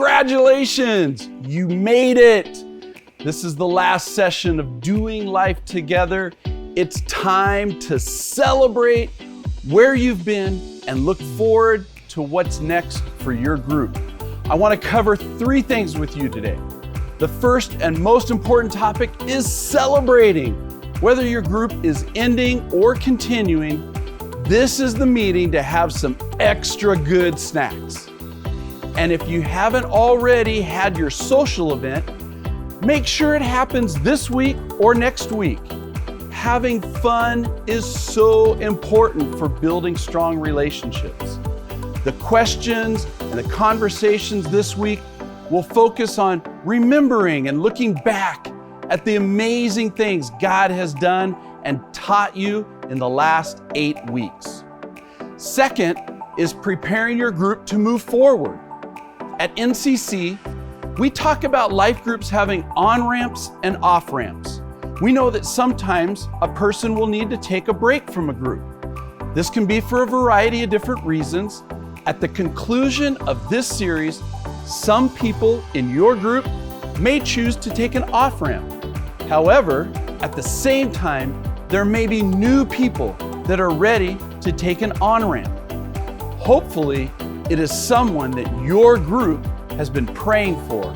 Congratulations, you made it. This is the last session of Doing Life Together. It's time to celebrate where you've been and look forward to what's next for your group. I want to cover 3 things with you today. The first and most important topic is celebrating. Whether your group is ending or continuing, this is the meeting to have some extra good snacks. And if you haven't already had your social event, make sure it happens this week or next week. Having fun is so important for building strong relationships. The questions and the conversations this week will focus on remembering and looking back at the amazing things God has done and taught you in the last 8 weeks. Second is preparing your group to move forward. At NCC, we talk about life groups having on-ramps and off-ramps. We know that sometimes a person will need to take a break from a group. This can be for a variety of different reasons. At the conclusion of this series, some people in your group may choose to take an off-ramp. However, at the same time, there may be new people that are ready to take an on-ramp. Hopefully, it is someone that your group has been praying for,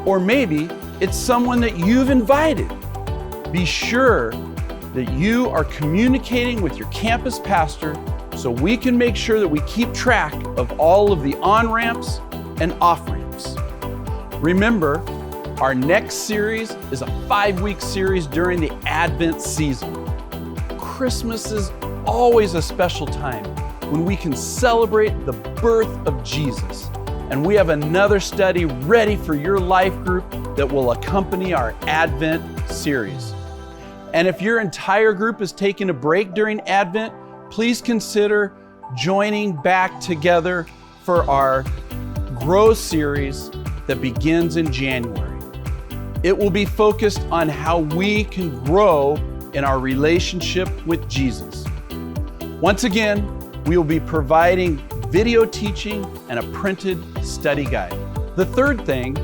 or maybe it's someone that you've invited. Be sure that you are communicating with your campus pastor so we can make sure that we keep track of all of the on-ramps and off-ramps. Remember, our next series is a 5-week series during the Advent season. Christmas is always a special time when we can celebrate the birth of Jesus. And we have another study ready for your life group that will accompany our Advent series. And if your entire group is taking a break during Advent, please consider joining back together for our Grow series that begins in January. It will be focused on how we can grow in our relationship with Jesus. Once again, we will be providing video teaching and a printed study guide. The third thing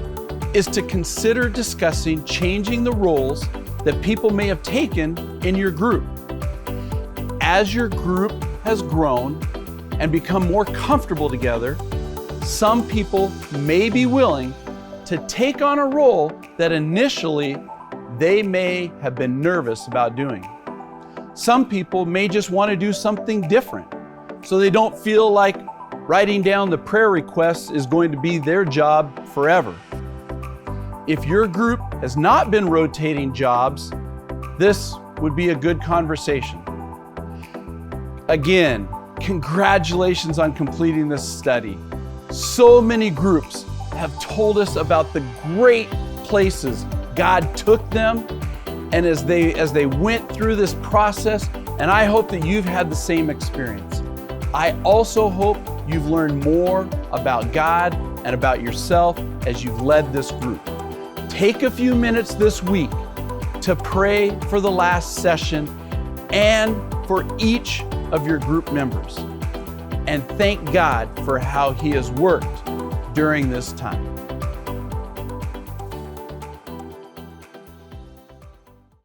is to consider discussing changing the roles that people may have taken in your group. As your group has grown and become more comfortable together, some people may be willing to take on a role that initially they may have been nervous about doing. Some people may just want to do something different, so they don't feel like writing down the prayer requests is going to be their job forever. If your group has not been rotating jobs, this would be a good conversation. Again, congratulations on completing this study. So many groups have told us about the great places God took them, and as they went through this process, and I hope that you've had the same experience. I also hope you've learned more about God and about yourself as you've led this group. Take a few minutes this week to pray for the last session and for each of your group members. And thank God for how He has worked during this time.